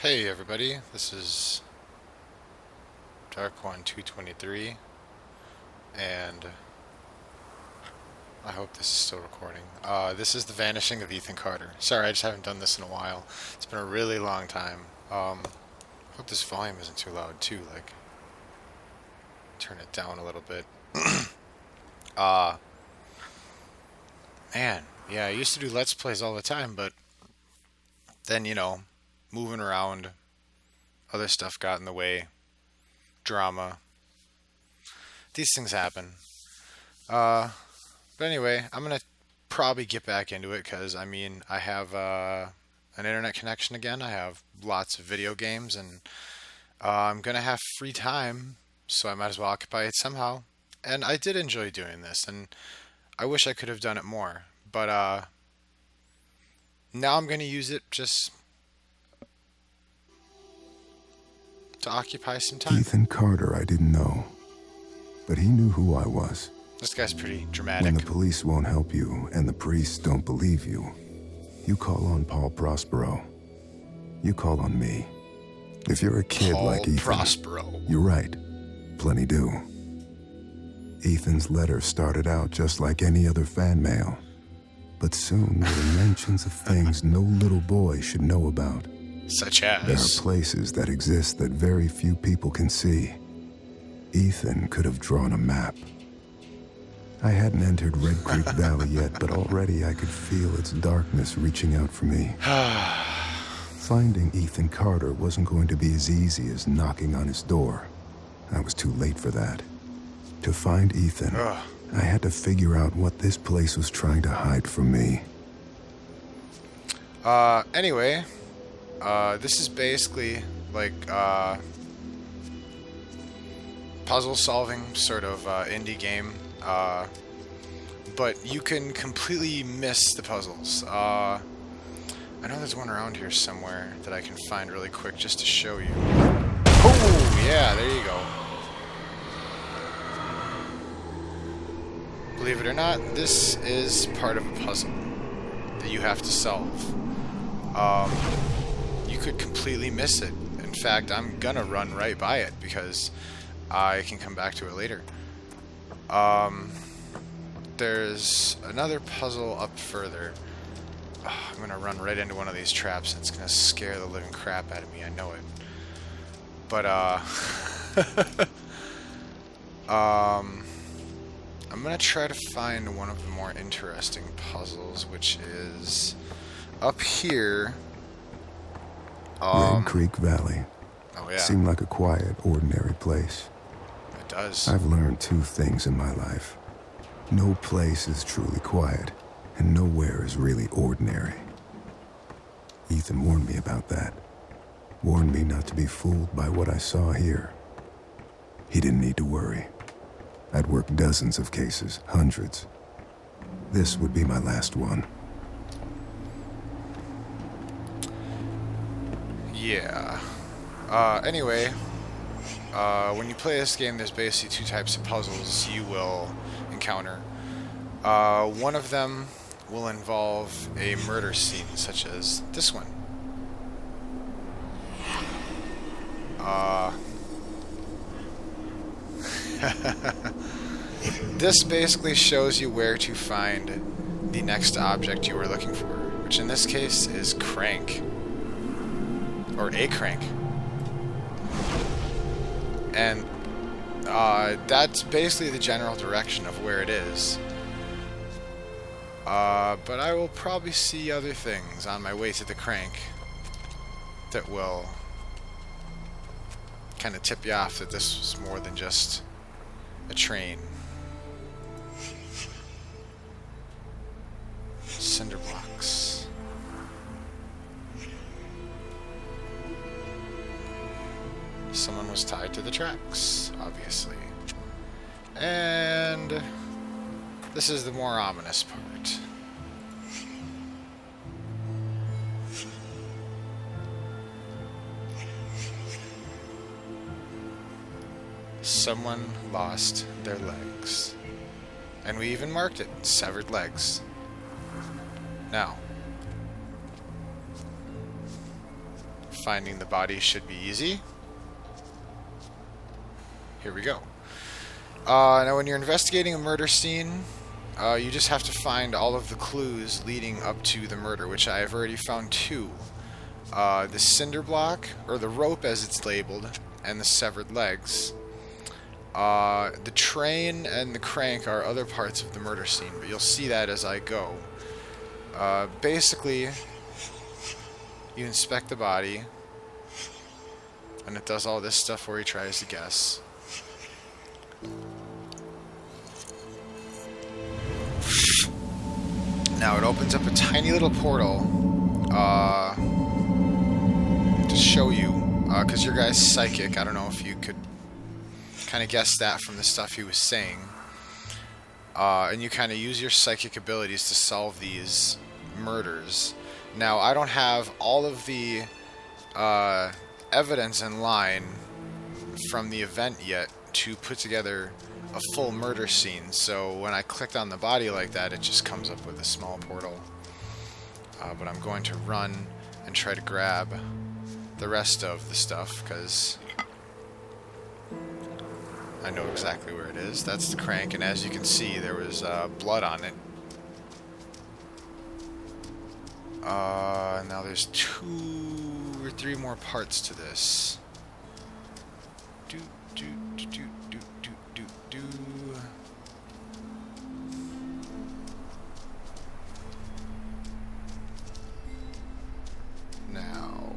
Hey everybody, this is Dark One 223, and I hope this is still recording. This is the Vanishing of Ethan Carter. Sorry, I just haven't done this in a while. It's been a really long time. Hope this volume isn't too loud too, like, turn it down a little bit. Uh, Man, yeah, I used to do Let's Plays all the time, but then, moving around, other stuff got in the way, drama, these things happen. Uh, but anyway, I'm gonna probably get back into it because I have an internet connection again. I have lots of video games, and I'm gonna have free time, so I might as well occupy it somehow. And I did enjoy doing this, and I wish I could have done it more. But now I'm gonna use it just to occupy some time. Ethan Carter, I didn't know, but he knew who I was. This guy's pretty When dramatic. the police won't help you and the priests don't believe you, you call on Paul Prospero. You call on me. If you're a kid Paul like Ethan, Prospero. you're right. Plenty do. Ethan's letter started out just like any other fan mail, but soon there were mentions of things no little boy should know about. Such There as. are places that exist that very few people can see. Ethan could have drawn a map. I hadn't entered Red Creek Valley yet, but already I could feel its darkness reaching out for me. Finding Ethan Carter wasn't going to be as easy as knocking on his door. I was too late for that. To find Ethan, I had to figure out what this place was trying to hide from me. Anyway, this is basically like puzzle solving sort of indie game, but you can completely miss the puzzles. I know there's one around here somewhere that I can find really quick just to show you. Oh, yeah, there you go. Believe it or not, this is part of a puzzle that you have to solve. You could completely miss it. In fact, I'm gonna run right by it because I can come back to it later. There's another puzzle up further. I'm gonna run right into one of these traps. It's gonna scare the living crap out of me, I know it. But, I'm gonna try to find one of the more interesting puzzles, which is up here. Red Creek Valley Oh yeah, seemed like a quiet, ordinary place. it does. I've learned two things in my life. No place is truly quiet, and nowhere is really ordinary. Ethan warned me about that. Warned me not to be fooled by what I saw here. He didn't need to worry. I'd worked dozens of cases, hundreds. This would be my last one. Yeah. Anyway, when you play this game, there's basically two types of puzzles you will encounter. One of them will involve a murder scene, such as this one. This basically shows you where to find the next object you are looking for, which in this case is crank. Or a crank. And that's basically the general direction of where it is. But I will probably see other things on my way to the crank that will kind of tip you off that this was more than just a train. Cinder blocks. Someone was tied to the tracks, obviously. And this is the more ominous part. Someone lost their legs. And we even marked it, severed legs. Now, finding the body should be easy. Here we go. Now when you're investigating a murder scene, you just have to find all of the clues leading up to the murder, which I have already found 2. The cinder block, or the rope as it's labeled, and the severed legs. The train and the crank are other parts of the murder scene, but you'll see that as I go. Basically, you inspect the body, and it does all this stuff where he tries to guess. Now it opens up a tiny little portal to show you, because your guy's psychic. I don't know if you could kind of guess that from the stuff he was saying. And you kind of use your psychic abilities to solve these murders. Now, I don't have all of the evidence in line from the event yet to put together a full murder scene, so when I clicked on the body like that, it just comes up with a small portal. But I'm going to run and try to grab the rest of the stuff, because I know exactly where it is. That's the crank, and as you can see, there was blood on it. Now there's 2 or 3 more parts to this. Do, do, do, do, do, do, do, do. Now,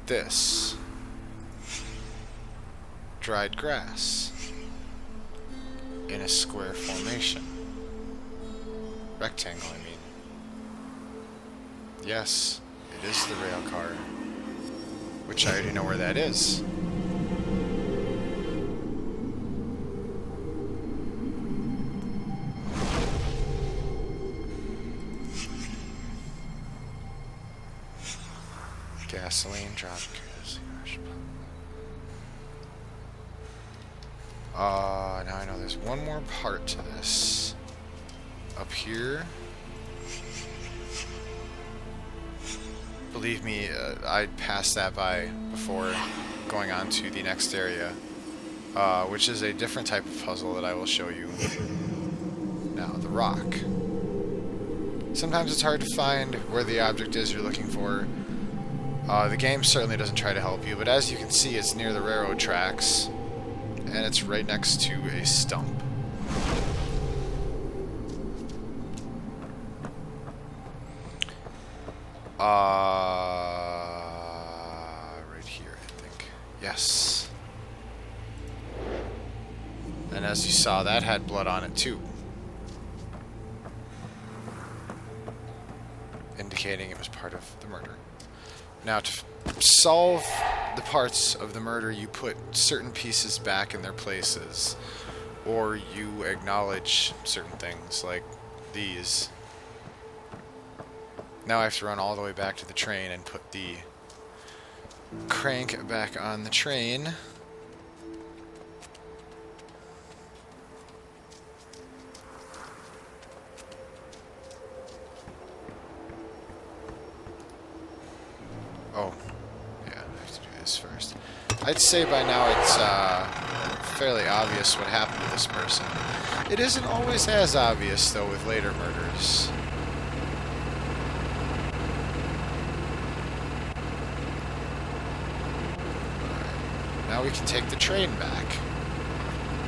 this. Dried grass in a square formation. Rectangle, I mean. Yes, it is the rail car, which I already know where that is. Gasoline, drop kerosene. Now I know there's one more part to this. Up here. Believe me, I passed that by before going on to the next area, which is a different type of puzzle that I will show you. Now, the rock. Sometimes it's hard to find where the object is you're looking for. The game certainly doesn't try to help you, but as you can see, it's near the railroad tracks, and it's right next to a stump. Right here, I think. Yes. And as you saw, that had blood on it too, indicating it was part of the murder. Now, to solve the parts of the murder, you put certain pieces back in their places, or you acknowledge certain things, like these. Now I have to run all the way back to the train and put the crank back on the train. Oh, yeah, I have to do this first. I'd say by now it's fairly obvious what happened to this person. It isn't always as obvious, though, with later murders. Now we can take the train back,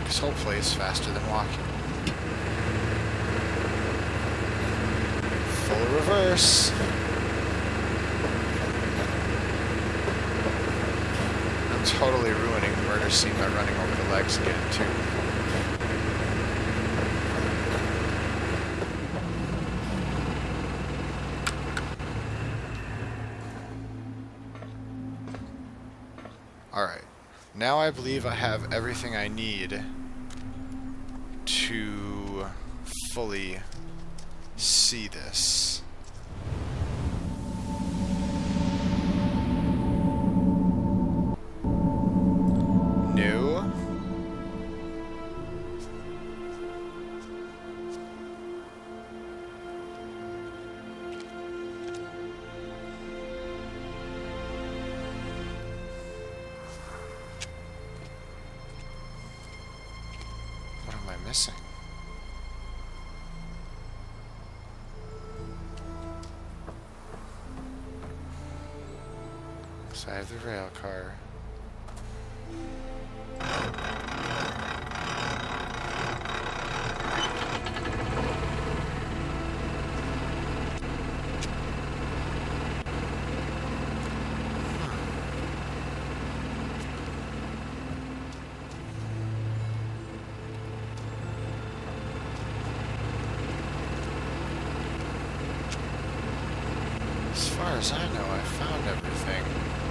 because hopefully it's faster than walking. Full reverse. I'm totally ruining the murder scene by running over the legs again, too. Alright. Now I believe I have everything I need to fully see this. No. missing? So I have the rail car. As far as I know, I found everything.